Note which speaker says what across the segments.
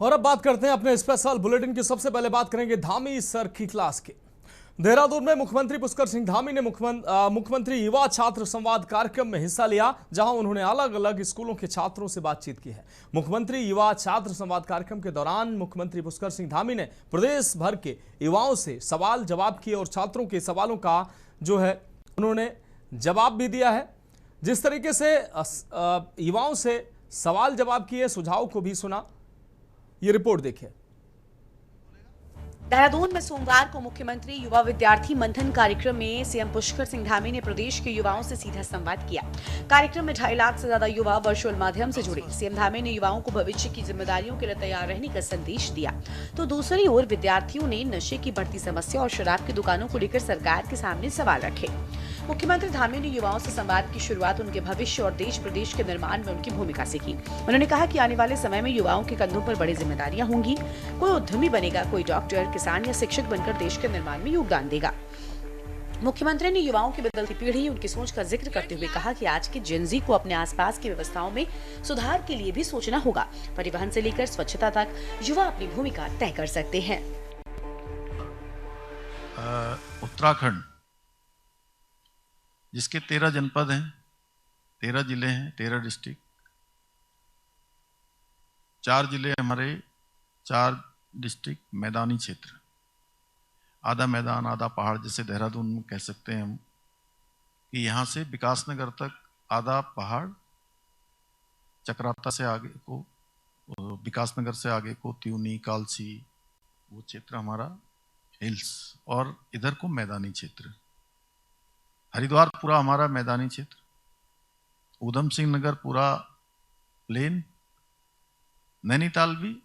Speaker 1: और अब बात करते हैं अपने स्पेशल बुलेटिन की। सबसे पहले बात करेंगे धामी सर की क्लास की। देहरादून में मुख्यमंत्री पुष्कर सिंह धामी ने मुख्यमंत्री युवा छात्र संवाद कार्यक्रम में हिस्सा लिया, जहां उन्होंने अलग अलग स्कूलों के छात्रों से बातचीत की है। मुख्यमंत्री युवा छात्र संवाद कार्यक्रम के दौरान मुख्यमंत्री पुष्कर सिंह धामी ने प्रदेश भर के युवाओं से सवाल जवाब किए और छात्रों के सवालों का जो है उन्होंने जवाब भी दिया है। जिस तरीके से युवाओं से सवाल जवाब किए, सुझाव को भी सुना, ये रिपोर्ट देखिए।
Speaker 2: देहरादून में सोमवार को मुख्यमंत्री युवा विद्यार्थी मंथन कार्यक्रम में सीएम पुष्कर सिंह धामी ने प्रदेश के युवाओं से सीधा संवाद किया। कार्यक्रम में 2.5 लाख से ज्यादा युवा वर्चुअल माध्यम से जुड़े। सीएम धामी ने युवाओं को भविष्य की जिम्मेदारियों के लिए तैयार रहने का संदेश दिया, तो दूसरी ओर विद्यार्थियों ने नशे की बढ़ती समस्या और शराब की दुकानों को लेकर सरकार के सामने सवाल रखे। मुख्यमंत्री धामी ने युवाओं से संवाद की शुरुआत उनके भविष्य और देश प्रदेश के निर्माण में उनकी भूमिका से की। उन्होंने कहा कि आने वाले समय में युवाओं के कंधों पर बड़ी जिम्मेदारियां होंगी। कोई उद्यमी बनेगा, कोई डॉक्टर, किसान या शिक्षक बनकर देश के निर्माण में योगदान देगा। मुख्यमंत्री ने युवाओं की बदलती पीढ़ी, उनकी सोच का जिक्र करते हुए कहा कि आज के जेनजी को अपने आसपास की व्यवस्थाओं में सुधार के लिए भी सोचना होगा। परिवहन से लेकर स्वच्छता तक युवा अपनी भूमिका तय कर सकते हैं।
Speaker 3: उत्तराखंड जिसके 13 जनपद हैं, 13 जिले हैं, 13 डिस्ट्रिक्ट, 4 जिले हमारे, 4 डिस्ट्रिक्ट मैदानी क्षेत्र, आधा मैदान आधा पहाड़, जैसे देहरादून में कह सकते हैं हम कि यहाँ से विकासनगर तक आधा पहाड़, चक्राता से आगे को, विकासनगर से आगे को त्यूनी, कालसी, वो क्षेत्र हमारा हिल्स, और इधर को मैदानी क्षेत्र। हरिद्वार पूरा हमारा मैदानी क्षेत्र, ऊधम सिंह नगर पूरा प्लेन, नैनीताल भी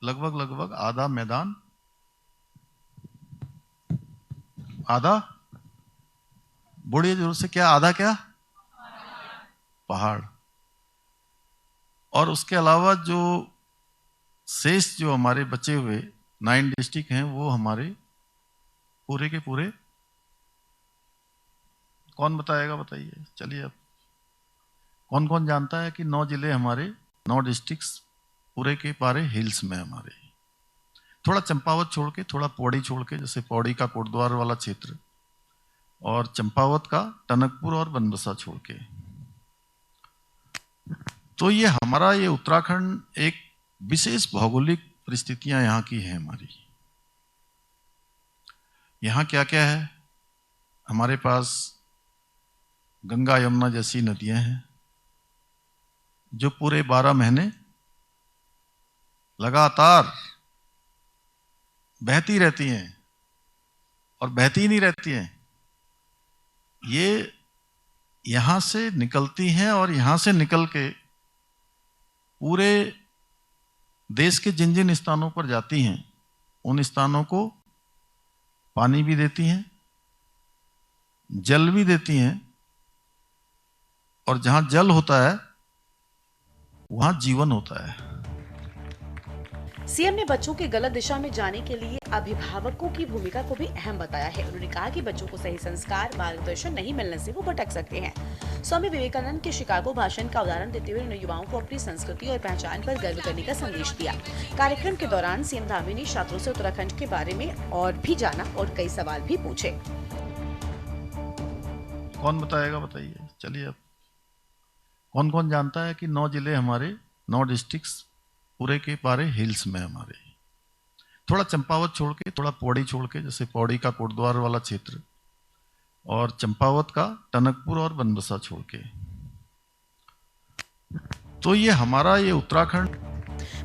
Speaker 3: लगभग आधा मैदान आधा, बड़े जोर से क्या, आधा क्या पहाड़। और उसके अलावा जो शेष जो हमारे बचे हुए 9 डिस्ट्रिक्ट हैं, वो हमारे पूरे के पूरे, कौन बताएगा, बताइए। चलिए, अब कौन कौन जानता है कि 9 जिले हमारे, 9 डिस्ट्रिक्ट्स पूरे के पारे हिल्स में हमारे, थोड़ा चंपावत छोड़ के, थोड़ा पौड़ी छोड़ के, जैसे पौड़ी का कोटद्वार वाला क्षेत्र और चंपावत का टनकपुर और बनबसा छोड़ के। तो ये हमारा ये उत्तराखंड एक विशेष भौगोलिक परिस्थितियां यहाँ की हैं हमारी। यहाँ क्या क्या है, हमारे पास गंगा यमुना जैसी नदियां हैं जो पूरे 12 महीने लगातार बहती रहती हैं, और बहती नहीं रहती हैं, ये यहां से निकलती हैं और यहां से निकल के पूरे देश के जिन जिन स्थानों पर जाती हैं, उन स्थानों को पानी भी देती हैं, जल भी देती हैं, और जहां जल होता है वहां जीवन होता है।
Speaker 2: सीएम ने बच्चों के गलत दिशा में जाने के लिए अभिभावकों की भूमिका को भी अहम बताया है। उन्होंने कहा कि बच्चों को सही संस्कार, मार्गदर्शन नहीं मिलने से वो भटक सकते हैं। स्वामी विवेकानंद के शिकागो भाषण का उदाहरण देते हुए उन्होंने युवाओं को अपनी संस्कृति और पहचान पर गर्व करने का संदेश दिया। कार्यक्रम के दौरान सीएम धामी ने छात्रों से उत्तराखंड के बारे में और भी जाना और कई सवाल भी पूछे।
Speaker 3: कौन बताएगा, बताइए। चलिए, अब कौन कौन जानता है कि 9 जिले हमारे, 9 डिस्ट्रिक्ट्स पूरे के पारे हिल्स में हमारे, थोड़ा चंपावत छोड़ के, थोड़ा पौड़ी छोड़ के, जैसे पौड़ी का कोटद्वार वाला क्षेत्र और चंपावत का टनकपुर और बनबसा छोड़ के। तो ये हमारा ये उत्तराखंड।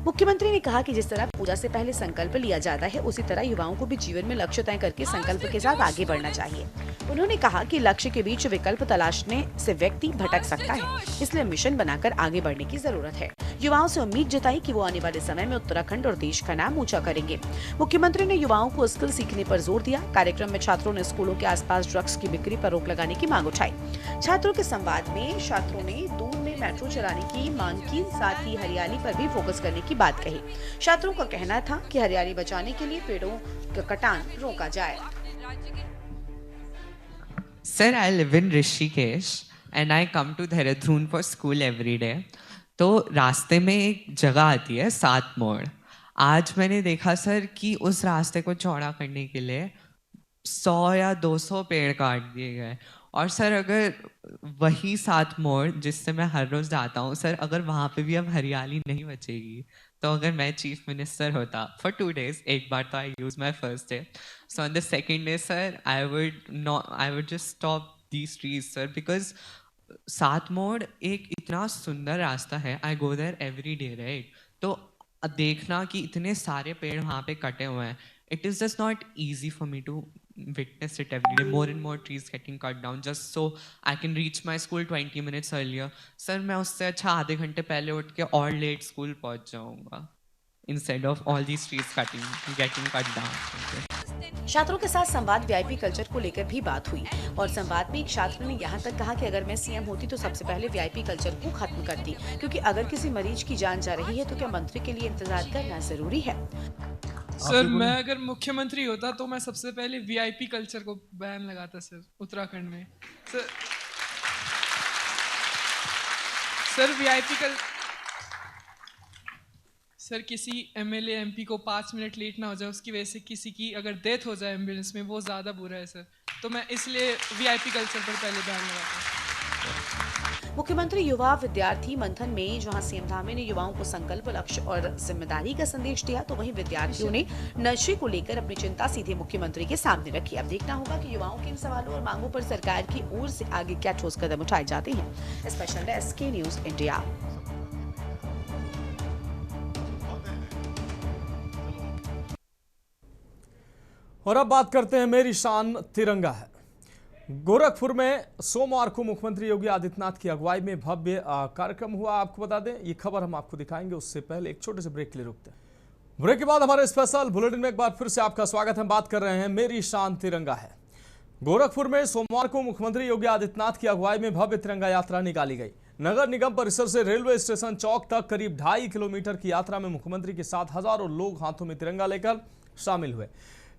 Speaker 2: मुख्यमंत्री ने कहा कि जिस तरह पूजा से पहले संकल्प लिया जाता है, उसी तरह युवाओं को भी जीवन में लक्ष्य तय करके संकल्प के साथ आगे बढ़ना चाहिए। उन्होंने कहा कि लक्ष्य के बीच विकल्प तलाशने से व्यक्ति भटक सकता है, इसलिए मिशन बनाकर आगे बढ़ने की जरूरत है। युवाओं से उम्मीद जताई कि वो आने वाले समय में उत्तराखंड और देश का नाम ऊंचा करेंगे। मुख्यमंत्री ने युवाओं को स्किल सीखने पर जोर दिया। कार्यक्रम में छात्रों ने स्कूलों के आसपास ड्रग्स की बिक्री पर रोक लगाने की मांग उठाई। छात्रों के संवाद में छात्रों ने दून में मेट्रो चलाने की मांग की, साथ ही हरियाली पर भी फोकस करने की बात कही। छात्रों का कहना था कि हरियाली बचाने के लिए पेड़ों का कटान रोका जाए।
Speaker 4: Sir, I live in Rishikesh and I come to Dehradun for school every day. तो रास्ते में एक जगह आती है 7 मोड़, आज मैंने देखा सर कि उस रास्ते को चौड़ा करने के लिए 100 या 200 पेड़ काट दिए गए। और सर अगर वही 7 मोड़ जिससे मैं हर रोज जाता हूँ सर, अगर वहां पे भी अब हरियाली नहीं बचेगी, तो अगर मैं चीफ मिनिस्टर होता फॉर 2 days, एक बार तो I use my first day, so on the second day sir I would just stop these trees sir, because 7 मोड़ एक इतना सुंदर रास्ता है, I go there every day right. तो देखना कि इतने सारे पेड़ वहाँ पे कटे हुए हैं, it is just not easy for me to witness it every day. More and more trees getting cut down just so I can reach my school 20 minutes earlier. Sir मैं उससे अच्छा आधे घंटे पहले उठ के और लेट स्कूल पहुंच जाऊंगा instead of all these trees getting cut down.
Speaker 2: छात्रों के साथ संवाद वीआईपी कल्चर को लेकर भी बात हुई और संवाद में एक छात्र ने यहाँ तक कहा कि अगर मैं सीएम होती तो सबसे पहले वीआईपी कल्चर को खत्म करती, क्योंकि अगर किसी मरीज की जान जा रही है तो क्या मंत्री के लिए इंतजार करना जरूरी है।
Speaker 5: सर मैं अगर मुख्यमंत्री होता तो मैं सबसे पहले वीआईपी कल्चर को बैन लगाता सर उत्तराखंड में। सर वीआईपी सर किसी एमएलए एमपी को 5 मिनट लेट ना हो जाए, उसकी वजह से किसी की अगर डेथ हो जाए एम्बुलेंस में, वो ज़्यादा बुरा है सर। तो मैं इसलिए वीआईपी कल्चर पर पहले बैन लगाता।
Speaker 2: मुख्यमंत्री युवा विद्यार्थी मंथन में जहां सीएम धामी ने युवाओं को संकल्प, लक्ष्य और जिम्मेदारी का संदेश दिया, तो वहीं विद्यार्थियों ने नशे को लेकर अपनी चिंता सीधे मुख्यमंत्री के सामने रखी। अब देखना होगा कि युवाओं के इन सवालों और मांगों पर सरकार की ओर से आगे क्या ठोस कदम उठाए जाते हैं। Special desk news India.
Speaker 1: और अब बात करते हैं मेरी शान तिरंगा है। गोरखपुर में सोमवार को मुख्यमंत्री योगी आदित्यनाथ की अगुवाई में भव्य कार्यक्रम हुआ। आपको बता दें, ये खबर हम आपको दिखाएंगे, उससे पहले एक छोटे से ब्रेक के लिए रुकते हैं। ब्रेक के बाद हमारे स्पेशल बुलेटिन में एक बार फिर से आपका स्वागत है। हम बात कर रहे हैं मेरी शान तिरंगा है। गोरखपुर में सोमवार को मुख्यमंत्री योगी आदित्यनाथ की अगुवाई में भव्य तिरंगा यात्रा निकाली गई। नगर निगम परिसर से रेलवे स्टेशन चौक तक करीब 2.5 किलोमीटर की यात्रा में मुख्यमंत्री के साथ हजारों लोग हाथों में तिरंगा लेकर शामिल हुए।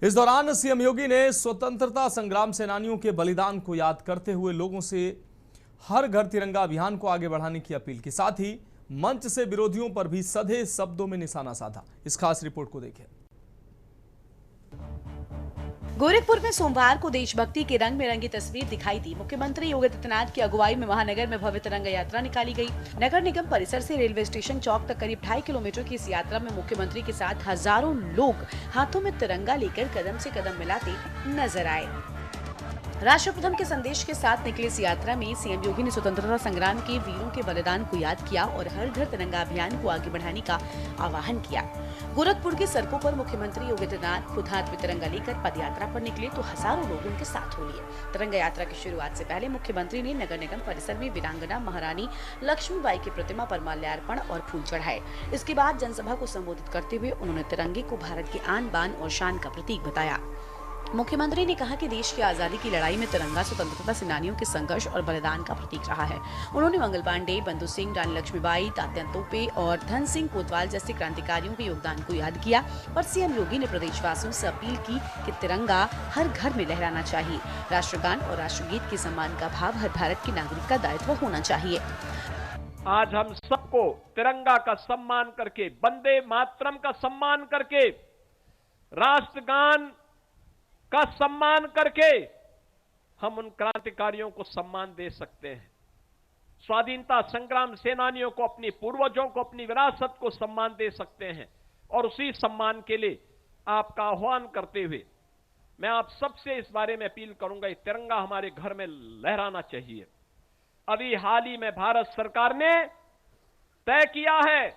Speaker 1: इस दौरान सीएम योगी ने स्वतंत्रता संग्राम सेनानियों के बलिदान को याद करते हुए लोगों से हर घर तिरंगा अभियान को आगे बढ़ाने की अपील की। साथ ही मंच से विरोधियों पर भी सधे शब्दों में निशाना साधा। इस खास रिपोर्ट को देखें।
Speaker 2: गोरखपुर में सोमवार को देशभक्ति के रंग में रंगी तस्वीर दिखाई दी। मुख्यमंत्री योगी आदित्यनाथ की अगुवाई में महानगर में भव्य तिरंगा यात्रा निकाली गई। नगर निगम परिसर से रेलवे स्टेशन चौक तक करीब 2.5 किलोमीटर की इस यात्रा में मुख्यमंत्री के साथ हजारों लोग हाथों में तिरंगा लेकर कदम से कदम मिलाते नजर आए। राष्ट्रप्रथम के संदेश के साथ निकली इस यात्रा में सीएम योगी ने स्वतंत्रता संग्राम के वीरों के बलिदान को याद किया और हर घर तिरंगा अभियान को आगे बढ़ाने का आह्वान किया। गोरखपुर की सड़कों पर मुख्यमंत्री योगी आदित्यनाथ खुद हाथ में तिरंगा लेकर पदयात्रा पर निकले तो हजारों लोग उनके साथ हो लिए। तिरंगा यात्रा की शुरुआत से पहले मुख्यमंत्री ने नगर निगम परिसर में वीरांगना महारानी लक्ष्मीबाई की प्रतिमा पर माल्यार्पण और फूल चढ़ाए। इसके बाद जनसभा को संबोधित करते हुए उन्होंने तिरंगे को भारत की आन बान और शान का प्रतीक बताया। मुख्यमंत्री ने कहा कि देश की आजादी की लड़ाई में तिरंगा स्वतंत्रता सेनानियों के संघर्ष और बलिदान का प्रतीक रहा है। उन्होंने मंगल पांडे, बंधु सिंह, रानी लक्ष्मीबाई, तात्या तोपे और धन सिंह कोतवाल जैसे क्रांतिकारियों के योगदान को याद किया और सीएम योगी ने प्रदेशवासियों से अपील की कि तिरंगा हर घर में लहराना चाहिए। राष्ट्रगान और राष्ट्रगीत के सम्मान का भाव हर भारत के नागरिक का दायित्व होना चाहिए।
Speaker 6: आज हम सबको तिरंगा का सम्मान करके, वंदे मातरम का सम्मान करके, राष्ट्रगान का सम्मान करके हम उन क्रांतिकारियों को सम्मान दे सकते हैं। स्वाधीनता संग्राम सेनानियों को, अपने पूर्वजों को, अपनी विरासत को सम्मान दे सकते हैं। और उसी सम्मान के लिए आपका आह्वान करते हुए मैं आप सबसे इस बारे में अपील करूंगा, ये तिरंगा हमारे घर में लहराना चाहिए। अभी हाल ही में भारत सरकार ने तय किया है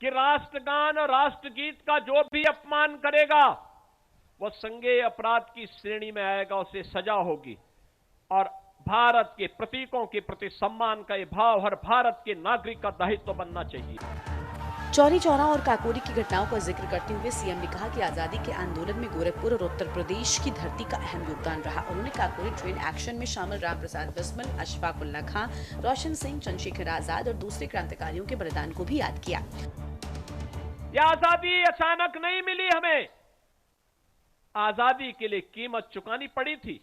Speaker 6: कि राष्ट्रगान और राष्ट्रगीत का जो भी अपमान करेगा वो संज्ञेय अपराध की श्रेणी में आएगा, उसे सजा होगी। और भारत के प्रतीकों के प्रति सम्मान का ये भाव हर भारत के नागरिक का दायित्व बनना चाहिए।
Speaker 2: चौरी चौरा और काकोरी की घटनाओं का जिक्र करते हुए सीएम ने कहा कि आजादी के आंदोलन में गोरखपुर और उत्तर प्रदेश की धरती का अहम योगदान रहा। उन्होंने काकोरी ट्रेन एक्शन में शामिल राम प्रसाद बिस्मिल, अशफाक उल्ला खां, रोशन सिंह, चंद्रशेखर आजाद और दूसरे क्रांतिकारियों के बलिदान को भी याद किया।
Speaker 6: यह आजादी अचानक नहीं मिली, हमें आजादी के लिए कीमत चुकानी पड़ी थी।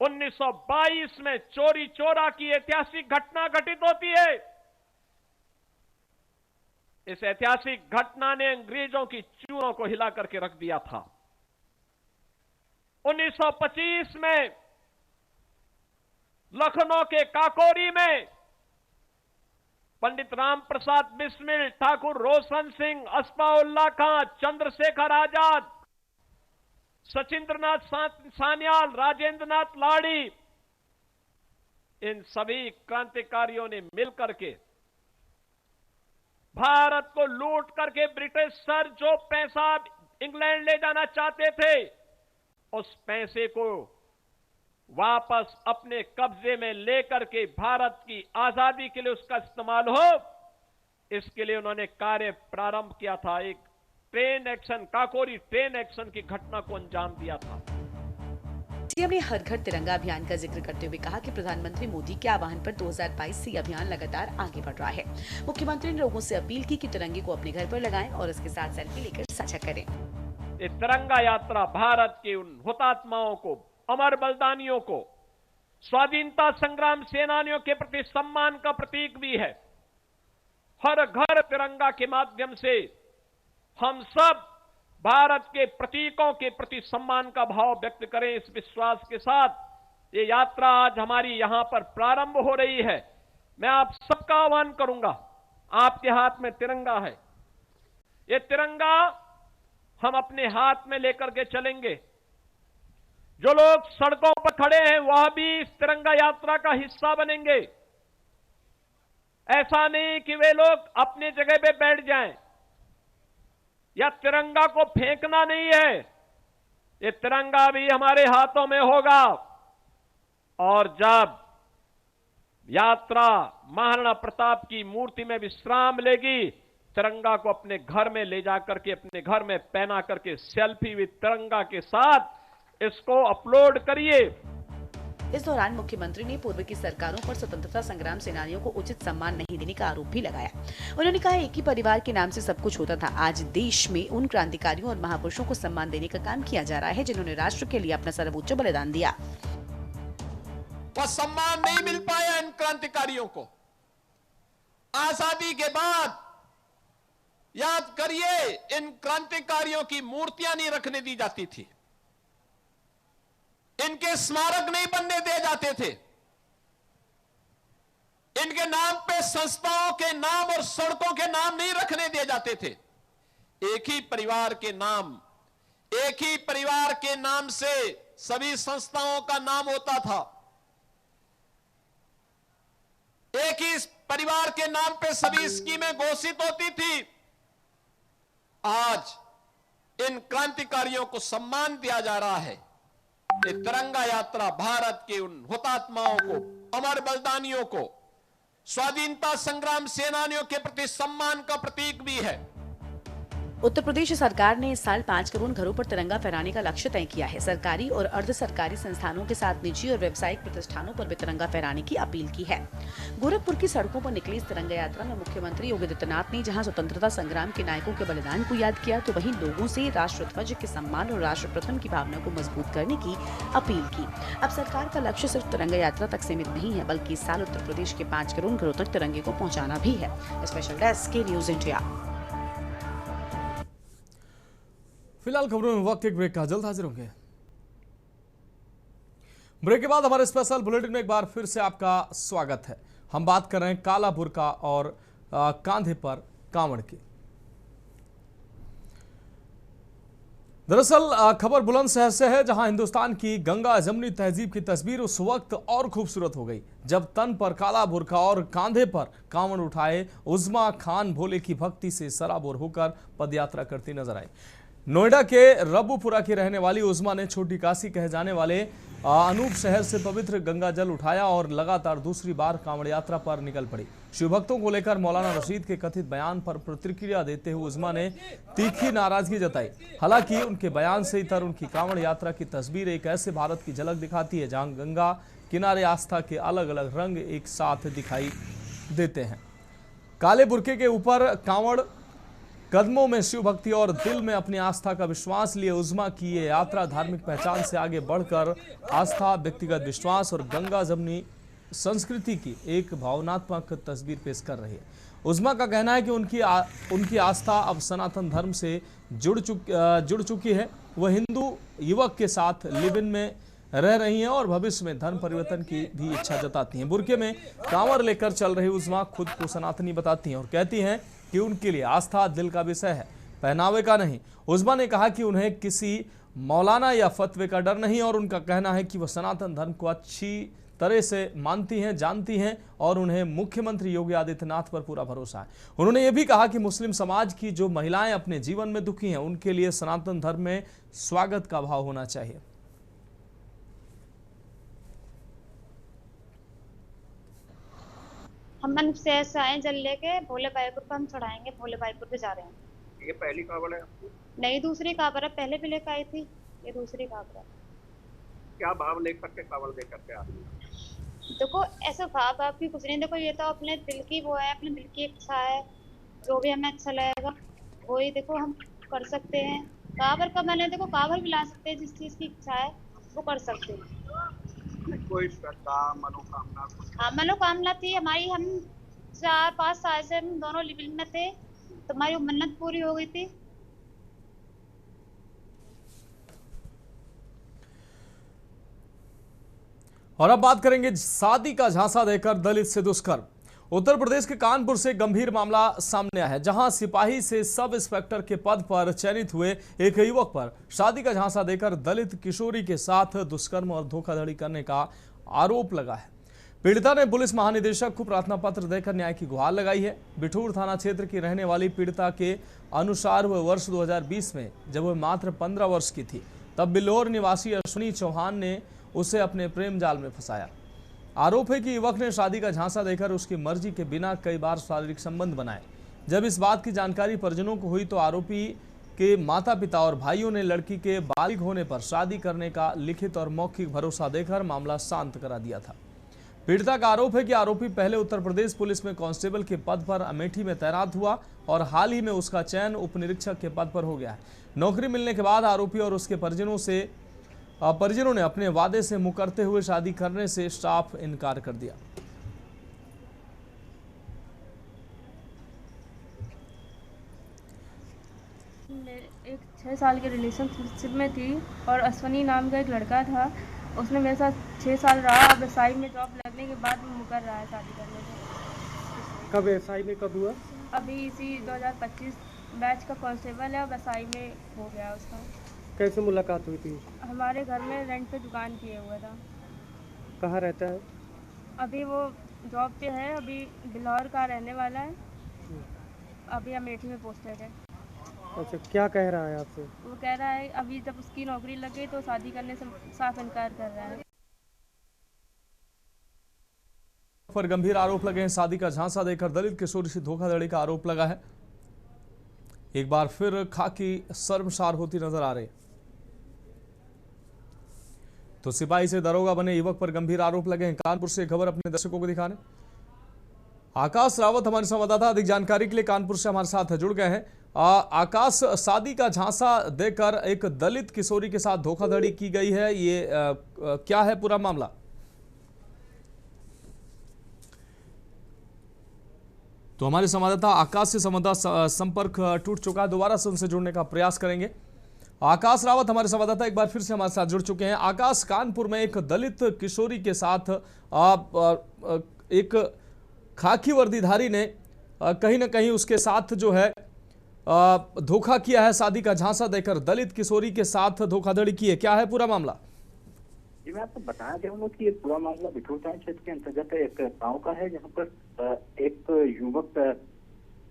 Speaker 6: 1922 में चोरी चौरा की ऐतिहासिक घटना घटित होती है। इस ऐतिहासिक घटना ने अंग्रेजों की चूड़ों को हिला करके रख दिया था। 1925 में लखनऊ के काकोरी में पंडित राम प्रसाद बिस्मिल, ठाकुर रोशन सिंह, अस्फाउल्लाह खां, चंद्रशेखर आजाद, सचिंद्रनाथ सान्याल, राजेंद्र नाथ लाड़ी, इन सभी क्रांतिकारियों ने मिलकर के भारत को लूट करके ब्रिटिश सर जो पैसा इंग्लैंड ले जाना चाहते थे, उस पैसे को वापस अपने कब्जे में लेकर के भारत की आजादी के लिए उसका इस्तेमाल हो, इसके लिए उन्होंने कार्य प्रारंभ किया था। एक train action, Kakori train action की घटना को अंजाम दिया था।
Speaker 2: सीएम ने हर घर तिरंगा अभियान का जिक्र करते हुए कहा कि प्रधानमंत्री मोदी के आह्वान पर 2022 से ये अभियान लगातार आगे बढ़ रहा है। मुख्यमंत्री ने लोगों से अपील की कि तिरंगे को अपने घर पर लगाएं और इसके साथ सेल्फी लेकर साझा करें।
Speaker 6: ये तिरंगा यात्रा भारत के उन हुतात्माओं को, अमर बलिदानियों को, स्वाधीनता संग्राम सेनानियों के प्रति सम्मान का प्रतीक भी है। हर घर तिरंगा के माध्यम से हम सब भारत के प्रतीकों के प्रति सम्मान का भाव व्यक्त करें। इस विश्वास के साथ ये यात्रा आज हमारी यहां पर प्रारंभ हो रही है। मैं आप सबका आह्वान करूंगा, आपके हाथ में तिरंगा है, ये तिरंगा हम अपने हाथ में लेकर के चलेंगे। जो लोग सड़कों पर खड़े हैं वह भी इस तिरंगा यात्रा का हिस्सा बनेंगे। ऐसा नहीं कि वे लोग अपनी जगह पे बैठ जाएं, या तिरंगा को फेंकना नहीं है, ये तिरंगा भी हमारे हाथों में होगा। और जब यात्रा महाराणा प्रताप की मूर्ति में विश्राम लेगी, तिरंगा को अपने घर में ले जाकर के अपने घर में पहना करके सेल्फी विद तिरंगा के साथ इसको अपलोड करिए।
Speaker 2: इस दौरान मुख्यमंत्री ने पूर्व की सरकारों पर स्वतंत्रता संग्राम सेनानियों को उचित सम्मान नहीं देने का आरोप भी लगाया। उन्होंने कहा, एक ही परिवार के नाम से सब कुछ होता था। आज देश में उन क्रांतिकारियों और महापुरुषों को सम्मान देने का काम किया जा रहा है जिन्होंने राष्ट्र के लिए अपना सर्वोच्च बलिदान दिया।
Speaker 7: वह सम्मान नहीं मिल पाया इन क्रांतिकारियों को। आजादी के बाद याद करिए, इन क्रांतिकारियों की मूर्तियां नहीं रखने दी जाती थी, इनके स्मारक नहीं बनने दिए जाते थे, इनके नाम पे संस्थाओं के नाम और सड़कों के नाम नहीं रखने दिए जाते थे। एक ही परिवार के नाम, एक ही परिवार के नाम से सभी संस्थाओं का नाम होता था, एक ही परिवार के नाम पे सभी स्कीमें घोषित होती थी। आज इन क्रांतिकारियों को सम्मान दिया जा रहा है। ये तिरंगा यात्रा भारत के उन हुतात्माओं को, अमर बलिदानियों को, स्वाधीनता संग्राम सेनानियों के प्रति सम्मान का प्रतीक भी है।
Speaker 2: उत्तर प्रदेश सरकार ने इस साल 5 करोड़ घरों पर तिरंगा फहराने का लक्ष्य तय किया है। सरकारी और अर्ध सरकारी संस्थानों के साथ निजी और व्यावसायिक प्रतिष्ठानों पर भी तिरंगा फहराने की अपील की है। गोरखपुर की सड़कों पर निकली इस तिरंगा यात्रा में मुख्यमंत्री योगी आदित्यनाथ ने जहां स्वतंत्रता संग्राम के नायकों के बलिदान को याद किया, तो वहीं लोगों से राष्ट्रध्वज के सम्मान और राष्ट्र प्रथम की भावना को मजबूत करने की अपील की। अब सरकार का लक्ष्य सिर्फ तिरंगा यात्रा तक सीमित नहीं है, बल्कि इस साल उत्तर प्रदेश के 5 करोड़ घरों तक तिरंगे को पहुँचाना भी है। स्पेशल डेस्क के न्यूज इंडिया।
Speaker 1: फिलहाल खबरों में वक्त एक ब्रेक का, जल्द हाजिर होंगे। ब्रेक के बाद हमारे स्पेशल बुलेटिन में एक बार फिर से आपका स्वागत है। हम बात कर रहे हैं काला बुर्का और कांधे पर कांवड़ की। दरअसल खबर बुलंदशहर से है, जहां हिंदुस्तान की गंगा जमनी तहजीब की तस्वीर उस वक्त और खूबसूरत हो गई जब तन पर काला बुर्का और कांधे पर कांवड़ उठाए उज़्मा खान भोले की भक्ति से सराबोर होकर पदयात्रा करती नजर आई। नोएडा के रब्बूपुरा की रहने वाली उज़्मा ने छोटी काशी कहे जाने वाले अनूप शहर से पवित्र गंगा जल उठाया और लगातार दूसरी बार कांवड़ यात्रा पर निकल पड़ी। शिव भक्तों को लेकर मौलाना रशीद के कथित बयान पर प्रतिक्रिया देते हुए उज़्मा ने तीखी नाराजगी जताई। हालांकि उनके बयान से इतर उनकी कांवड़ यात्रा की तस्वीर एक ऐसे भारत की झलक दिखाती है जहां गंगा किनारे आस्था के अलग अलग रंग एक साथ दिखाई देते हैं। काले बुर्के के ऊपर कांवड़, कदमों में शिव भक्ति और दिल में अपनी आस्था का विश्वास लिए उज़्मा की ये यात्रा धार्मिक पहचान से आगे बढ़कर आस्था, व्यक्तिगत विश्वास और गंगा जमनी संस्कृति की एक भावनात्मक तस्वीर पेश कर रही है। उस्मा का कहना है कि उनकी आस्था अब सनातन धर्म से जुड़ चुकी है। वह हिंदू युवक के साथ लिव इन में रह रही हैं और भविष्य में धर्म परिवर्तन की भी इच्छा जताती हैं। बुर्के में कांवर लेकर चल रही उस्मा खुद को सनातनी बताती हैं और कहती हैं कि उनके लिए आस्था दिल का विषय है, पहनावे का नहीं। उस्मा ने कहा कि उन्हें किसी मौलाना या फतवे का डर नहीं और उनका कहना है कि वह सनातन धर्म को अच्छी तरह से मानती हैं, जानती हैं और उन्हें मुख्यमंत्री योगी आदित्यनाथ पर पूरा भरोसा है। उन्होंने ये भी कहा कि मुस्लिम समाज की जो महिलाएं अपने जीवन में दुखी हैं, उनके लिए सनातन धर्म में स्वागत का भाव होना चाहिए।
Speaker 8: हम मन से ऐसा आए जल लेके भोले भाईपुर पर हम चढ़ाएंगे। भोले भाईपुर पे जा रहे हैं।
Speaker 9: ये पहली कावड़ है आपकी?
Speaker 8: नहीं, दूसरी कावड़ है। पहले भी लेकर आई थी, ये दूसरी कावड़ है।
Speaker 9: क्या भाव लेकर के कावड़ लेकर के आ रही है?
Speaker 8: देखो ऐसा भाव आपकी कुछ नहीं, देखो ये तो अपने दिल की वो है, अपने दिल की इच्छा है। जो भी हमें अच्छा लगेगा वही देखो हम कर सकते हैं। कावड़ का मैंने देखो कावड़ भी ला सकते हैं, जिस चीज की इच्छा है वो कर सकते हैं।
Speaker 9: कोई श्रद्धा मनोकामना?
Speaker 8: हाँ, मनोकामना थी हमारी। हम 4-5 साल से हम दोनों लिविंग में थे, तो हमारी मन्नत पूरी हो गई थी।
Speaker 1: और अब बात करेंगे शादी का झांसा देकर दलित से दुष्कर्म। उत्तर प्रदेश के कानपुर से गंभीर मामला सामने आया है, जहां सिपाही से सब इंस्पेक्टर के पद पर चयनित हुए एक युवक पर शादी का झांसा देकर दलित किशोरी के साथ दुष्कर्म और धोखाधड़ी करने का आरोप लगा है। पीड़िता ने पुलिस महानिदेशक को प्रार्थना पत्र देकर न्याय की गुहार लगाई है। बिठूर थाना क्षेत्र की रहने वाली पीड़िता के अनुसार वह वर्ष 2020 में जब वह मात्र 15 वर्ष की थी, तब बिल्हौर निवासी अश्विनी चौहान ने उसे अपने प्रेम जाल में फंसाया। आरोप है कि युवक ने शादी का झांसा देकर उसकी मर्जी के बिना कई बार शारीरिक संबंध बनाए। जब इस बात की जानकारी परिजनों को हुई तो आरोपी के माता पिता और भाइयों ने लड़की के बालिग होने पर शादी करने का लिखित और मौखिक भरोसा देकर मामला शांत करा दिया था। पीड़िता का आरोप है कि आरोपी पहले उत्तर प्रदेश पुलिस में कांस्टेबल के पद पर अमेठी में तैनात हुआ और हाल ही में उसका चयन उप निरीक्षक के पद पर हो गया है। नौकरी मिलने के बाद आरोपी और उसके परिजनों ने अपने वादे से मुकरते हुए शादी करने से साफ इनकार कर दिया।
Speaker 10: एक 6 साल के रिलेशनशिप में थी और अश्वनी नाम का एक लड़का था। उसने मेरे साथ 6 साल रहा। अब एसआई में जॉब लगने के बाद वो मुकर रहा है शादी करने से।
Speaker 11: कब एसआई में कब हुआ?
Speaker 10: अभी इसी 2025 बैच का कांस्टेबल है, अब एसआई में हो गया उसका।
Speaker 11: कैसे मुलाकात हुई थी?
Speaker 10: हमारे घर में रेंट पे दुकान किए हुआ था।
Speaker 11: कहाँ रहता है?
Speaker 10: अभी वो जॉब पे है, अभी बिल्हौर का रहने वाला है, अभी अमेठी में पोस्टेड है।
Speaker 11: अच्छा, क्या कह रहा है आपसे?
Speaker 10: वो कह रहा है अभी जब उसकी नौकरी लग गई तो शादी करने से साफ इनकार कर रहा है।
Speaker 1: पर गंभीर आरोप लगे हैं। शादी का झांसा देकर दलित किशोरी से धोखाधड़ी का आरोप लगा है। एक बार फिर खाकी शर्मसार होती नजर आ रही। तो सिपाही से दरोगा बने युवक पर गंभीर आरोप लगे हैं। कानपुर से खबर अपने दर्शकों को दिखाने आकाश रावत हमारे संवाददाता अधिक जानकारी के लिए कानपुर से हमारे साथ जुड़ गए हैं। आकाश, शादी का झांसा देकर एक दलित किशोरी के साथ धोखाधड़ी की गई है, ये क्या है पूरा मामला? तो हमारे संवाददाता आकाश से संपर्क टूट चुका है, दोबारा से उनसे जुड़ने का प्रयास करेंगे। आकाश रावत हमारे संवाददाता एक बार फिर से हमारे साथ जुड़ चुके हैं। आकाश, कानपुर में एक दलित किशोरी के साथ एक खाकी वर्दीधारी ने कहीं ना कहीं उसके साथ जो है धोखा किया है, शादी का झांसा देकर दलित किशोरी के साथ धोखाधड़ी की है। क्या है पूरा मामला?
Speaker 12: जी, मैं आपको बताना चाहूंगा कि ये पूरा मामला बिठूर थाना क्षेत्र के अंतर्गत एक गांव का है, जहां पर एक युवक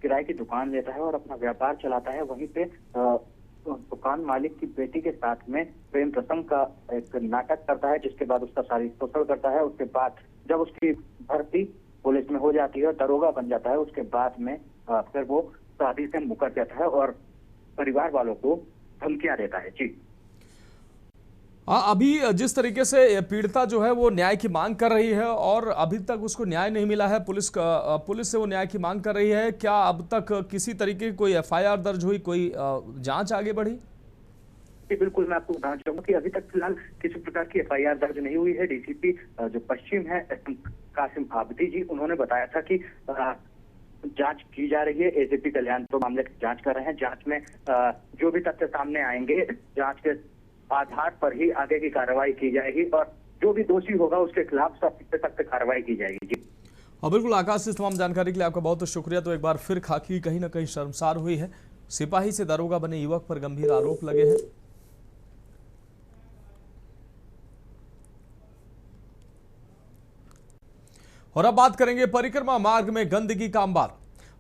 Speaker 12: किराए की दुकान लेता है और अपना व्यापार चलाता है। वहीं पे दुकान मालिक की बेटी के साथ में प्रेम प्रसंग का एक नाटक करता है, जिसके बाद उसका शारीरिक शोषण करता है। उसके बाद जब उसकी भर्ती पुलिस में हो जाती है, दरोगा बन जाता है, उसके बाद में फिर वो शादी से मुकर जाता है और परिवार वालों को धमकियां देता है। जी
Speaker 1: अभी जिस तरीके से पीड़िता जो है वो न्याय की मांग कर रही है और अभी तक उसको न्याय नहीं मिला है, पुलिस से वो न्याय की मांग कर रही है, क्या अब तक किसी तरीके की कोई एफआईआर दर्ज हुई, कोई जांच आगे बढ़ी?
Speaker 12: जी बिल्कुल, मैं आपको बताना चाहूंगा कि अभी तक फिलहाल किसी प्रकार की एफआईआर दर्ज नहीं हुई है। डीसीपी जो पश्चिम है कासिम आबदी जी, उन्होंने बताया था कि जांच की जा रही है। एसीपी कल्याण तो मामले की जांच कर रहे हैं। जांच में जो भी तथ्य सामने आएंगे, जांच के आधार पर ही आगे की कार्रवाई की जाएगी और जो भी दोषी होगा उसके खिलाफ सख्त से सख्त कार्रवाई की जाएगी। जी
Speaker 1: और बिल्कुल आकाश, इस तमाम जानकारी के लिए आपका बहुत शुक्रिया। तो एक बार फिर खाकी कहीं ना कहीं शर्मसार हुई है। सिपाही से दरोगा बने युवक पर गंभीर आरोप लगे हैं। और अब बात करेंगे परिक्रमा मार्ग में गंदगी का अंबार।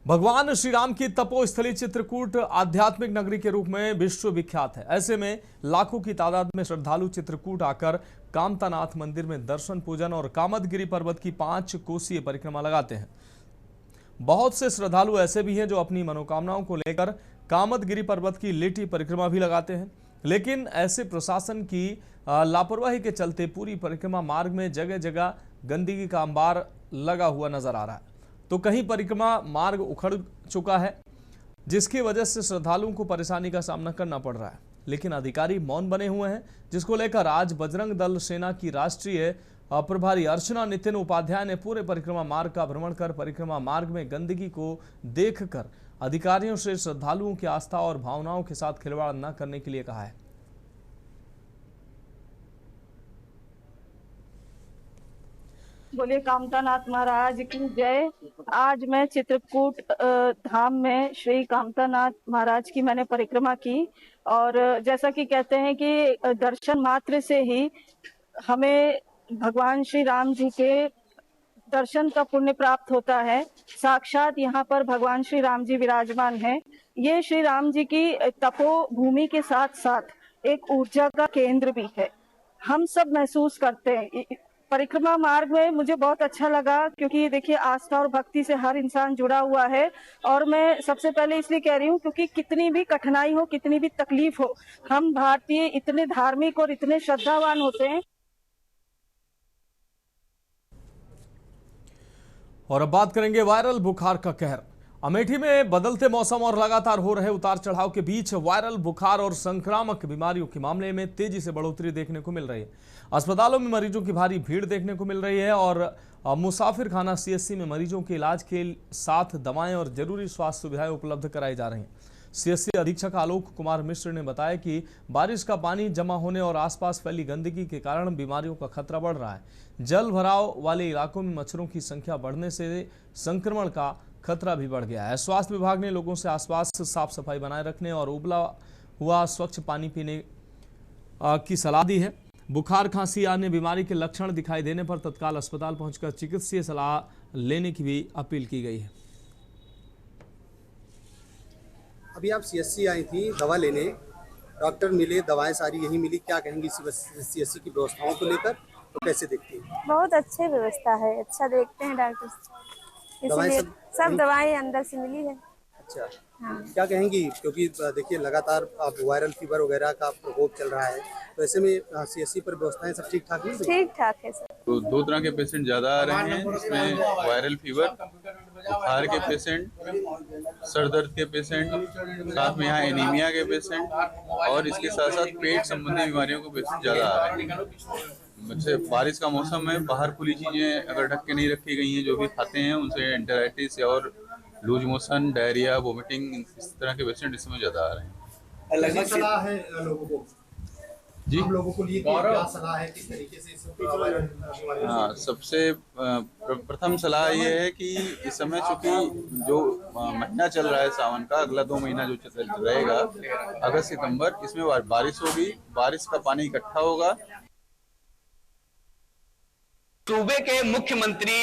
Speaker 1: भगवान श्री राम की तपोस्थली चित्रकूट आध्यात्मिक नगरी के रूप में विश्व विख्यात है। ऐसे में लाखों की तादाद में श्रद्धालु चित्रकूट आकर कामतानाथ मंदिर में दर्शन पूजन और कामदगिरी पर्वत की 5 कोसीय परिक्रमा लगाते हैं। बहुत से श्रद्धालु ऐसे भी हैं जो अपनी मनोकामनाओं को लेकर कामदगिरी पर्वत की लिटी परिक्रमा भी लगाते हैं, लेकिन ऐसे प्रशासन की लापरवाही के चलते पूरी परिक्रमा मार्ग में जगह जगह गंदगी का अंबार लगा हुआ नजर आ रहा है। तो कहीं परिक्रमा मार्ग उखड़ चुका है, जिसकी वजह से श्रद्धालुओं को परेशानी का सामना करना पड़ रहा है, लेकिन अधिकारी मौन बने हुए हैं, जिसको लेकर आज बजरंग दल सेना की राष्ट्रीय प्रभारी अर्चना नितिन उपाध्याय ने पूरे परिक्रमा मार्ग का भ्रमण कर परिक्रमा मार्ग में गंदगी को देखकर अधिकारियों से श्रद्धालुओं की आस्था और भावनाओं के साथ खिलवाड़ न करने के लिए कहा है।
Speaker 13: बोले कामतानाथ महाराज की जय। आज मैं चित्रकूट धाम में श्री कामतानाथ महाराज की मैंने परिक्रमा की और जैसा कि कहते हैं कि दर्शन मात्र से ही हमें भगवान श्री राम जी के दर्शन का पुण्य प्राप्त होता है। साक्षात यहाँ पर भगवान श्री राम जी विराजमान हैं। ये श्री राम जी की तपोभूमि के साथ साथ एक ऊर्जा का केंद्र भी है। हम सब महसूस करते हैं। परिक्रमा मार्ग में मुझे बहुत अच्छा लगा क्योंकि देखिए आस्था और भक्ति से हर इंसान जुड़ा हुआ है और मैं सबसे पहले इसलिए कह रही हूँ क्योंकि कितनी भी कठिनाई हो, कितनी भी तकलीफ हो, हम भारतीय इतने धार्मिक और इतने श्रद्धावान होते हैं।
Speaker 1: और अब बात करेंगे वायरल बुखार का कहर। अमेठी में बदलते मौसम और लगातार हो रहे उतार चढ़ाव के बीच वायरल बुखार और संक्रामक बीमारियों के मामले में तेजी से बढ़ोतरी देखने को मिल रही है। अस्पतालों में मरीजों की भारी भीड़ देखने को मिल रही है और मुसाफिर खाना सीएससी में मरीजों के इलाज के साथ दवाएं और जरूरी स्वास्थ्य सुविधाएं उपलब्ध कराई जा रही हैं। सीएससी अधीक्षक आलोक कुमार मिश्र ने बताया कि बारिश का पानी जमा होने और आसपास फैली गंदगी के कारण बीमारियों का खतरा बढ़ रहा है। जल भराव वाले इलाकों में मच्छरों की संख्या बढ़ने से संक्रमण का खतरा भी बढ़ गया है। स्वास्थ्य विभाग ने लोगों से आसपास साफ सफाई बनाए रखने और उबला हुआ स्वच्छ पानी पीने की सलाह दी है। बुखार, खांसी, अन्य बीमारी के लक्षण दिखाई देने पर तत्काल अस्पताल पहुंचकर चिकित्सीय सलाह लेने की भी अपील की गई है।
Speaker 14: अभी आप सीएससी आई थी दवा लेने, डॉक्टर मिले, दवाएं सारी यही मिली, क्या कहेंगी सीएससी की व्यवस्थाओं को लेकर, तो कैसे देखती हैं?
Speaker 10: बहुत अच्छी व्यवस्था है, अच्छा देखते हैं डॉक्टर, इसलिए सब दवाएं अंदर से मिली है।
Speaker 14: अच्छा, हाँ। क्या कहेंगी क्योंकि देखिए लगातार आप वायरल फीवर वगैरह का प्रकोप चल रहा है, तो ऐसे में सीएससी पर व्यवस्थाएं सब ठीक ठाक है?
Speaker 10: ठीक ठाक है सर।
Speaker 15: तो 2 तरह के पेशेंट ज़्यादा आ रहे हैं, इसमें वायरल फीवर, बुखार के पेशेंट, सर दर्द के पेशेंट, साथ में यहाँ एनीमिया के पेशेंट और इसके साथ साथ पेट संबंधी बीमारियों के पेशेंट ज़्यादा आ रहे हैं। वैसे बारिश का मौसम है, बाहर खुली चीज़ें अगर ढक के नहीं रखी गई हैं, जो भी खाते हैं उनसे एंटेराइटिस और लूज मोशन, डायरिया, वोमिटिंग, इस तरह के पेशेंट इस समय ज़्यादा आ रहे हैं।
Speaker 14: सलाह है लोगों को
Speaker 15: जी,
Speaker 14: हम लोगों को लिए क्या सलाह है, किस तरीके से इस
Speaker 15: हाँ, सबसे प्रथम सलाह ये है कि इस समय चूंकि जो महीना चल रहा है सावन का, अगला 2 महीना जो रहेगा अगस्त सितंबर, इसमें बारिश होगी, बारिश का पानी इकट्ठा होगा।
Speaker 16: सूबे के मुख्यमंत्री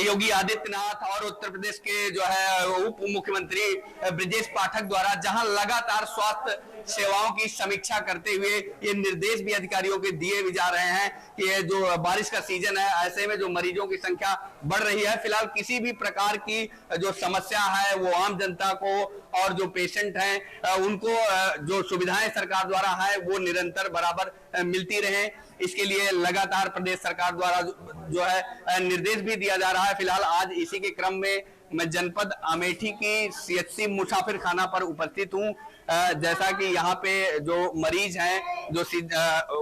Speaker 16: योगी आदित्यनाथ और उत्तर प्रदेश के जो है उप मुख्यमंत्री ब्रजेश पाठक द्वारा जहां लगातार स्वास्थ्य सेवाओं की समीक्षा करते हुए ये निर्देश भी अधिकारियों के दिए भी जा रहे हैं कि ये जो बारिश का सीजन है, ऐसे में जो मरीजों की संख्या बढ़ रही है, फिलहाल किसी भी प्रकार की जो समस्या है वो आम जनता को और जो पेशेंट हैं उनको जो सुविधाएं सरकार द्वारा है वो निरंतर बराबर मिलती रहे, इसके लिए लगातार प्रदेश सरकार द्वारा जो है निर्देश भी दिया जा रहा है। फिलहाल आज इसी के क्रम में मैं जनपद अमेठी की सीएचसी मुसाफिर खाना पर उपस्थित हूँ। जैसा कि यहाँ पे जो मरीज हैं जो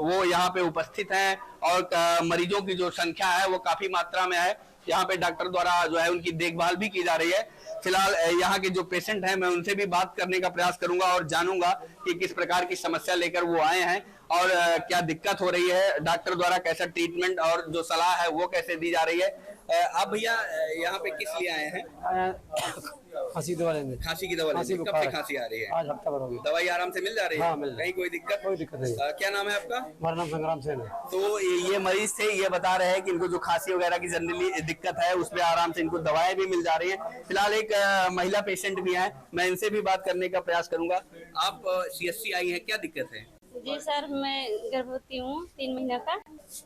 Speaker 16: वो यहाँ पे उपस्थित हैं और मरीजों की जो संख्या है वो काफी मात्रा में है यहाँ पे डॉक्टर द्वारा जो है उनकी देखभाल भी की जा रही है। फिलहाल यहाँ के जो पेशेंट हैं मैं उनसे भी बात करने का प्रयास करूंगा और जानूंगा कि किस प्रकार की समस्या लेकर वो आए हैं और क्या दिक्कत हो रही है, डॉक्टर द्वारा कैसा ट्रीटमेंट और जो सलाह है वो कैसे दी जा रही है। आप भैया यहाँ पे किस लिए आए हैं?
Speaker 17: खांसी दवा लेने।
Speaker 16: खांसी की दवा लेने। कब से खांसी आ रही है?
Speaker 17: आज हफ्ता भर हो गया।
Speaker 16: दवाई आराम से मिल जा रही है?
Speaker 17: हाँ, मिल
Speaker 16: कहीं कोई दिक्कत?
Speaker 17: कोई दिक्कत नहीं।
Speaker 16: क्या नाम है आपका?
Speaker 17: हमारा नाम संग्राम सेन है।
Speaker 16: तो ये मरीज थे, ये बता रहे हैं कि इनको जो खांसी वगैरह की जनरली दिक्कत है उसमें आराम से इनको दवाएं भी मिल जा रही हैं। फिलहाल एक महिला पेशेंट भी है, मैं इनसे भी बात करने का प्रयास करूंगा। आप CSC आई हैं, क्या दिक्कत है?
Speaker 18: जी सर, मैं गर्भवती हूँ 3 महीने का,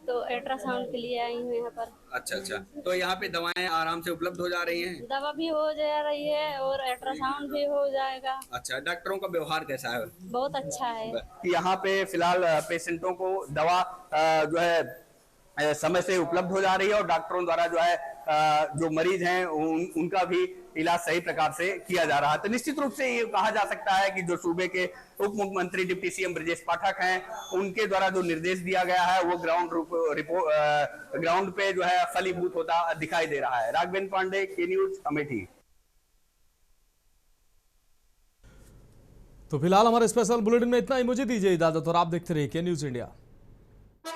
Speaker 18: तो अल्ट्रासाउंड के लिए आई हूँ यहाँ पर।
Speaker 16: अच्छा, तो यहाँ पे दवाएं आराम से उपलब्ध हो जा रही हैं?
Speaker 18: दवा भी हो जा रही है और अल्ट्रासाउंड भी हो जाएगा।
Speaker 16: अच्छा, डॉक्टरों का व्यवहार कैसा है?
Speaker 18: बहुत अच्छा है।
Speaker 16: यहाँ पे फिलहाल पेशेंटों को दवा जो है समय से उपलब्ध हो जा रही है और डॉक्टरों द्वारा जो है जो मरीज हैं उनका भी इलाज सही प्रकार से किया जा रहा है। तो निश्चित रूप से ये कहा जा सकता है कि जो सूबे के उप मुख्यमंत्री डिप्टी CM ब्रजेश पाठक हैं, उनके द्वारा जो निर्देश दिया गया है वो ग्राउंड पे जो है फलीभूत होता दिखाई दे रहा है। राघवेंद्र पांडे, के न्यूज, अमेठी।
Speaker 1: तो फिलहाल हमारे स्पेशल बुलेटिन में इतना ही। मुझे दीजिए इजाजत और आप देखते रहिए के न्यूज इंडिया।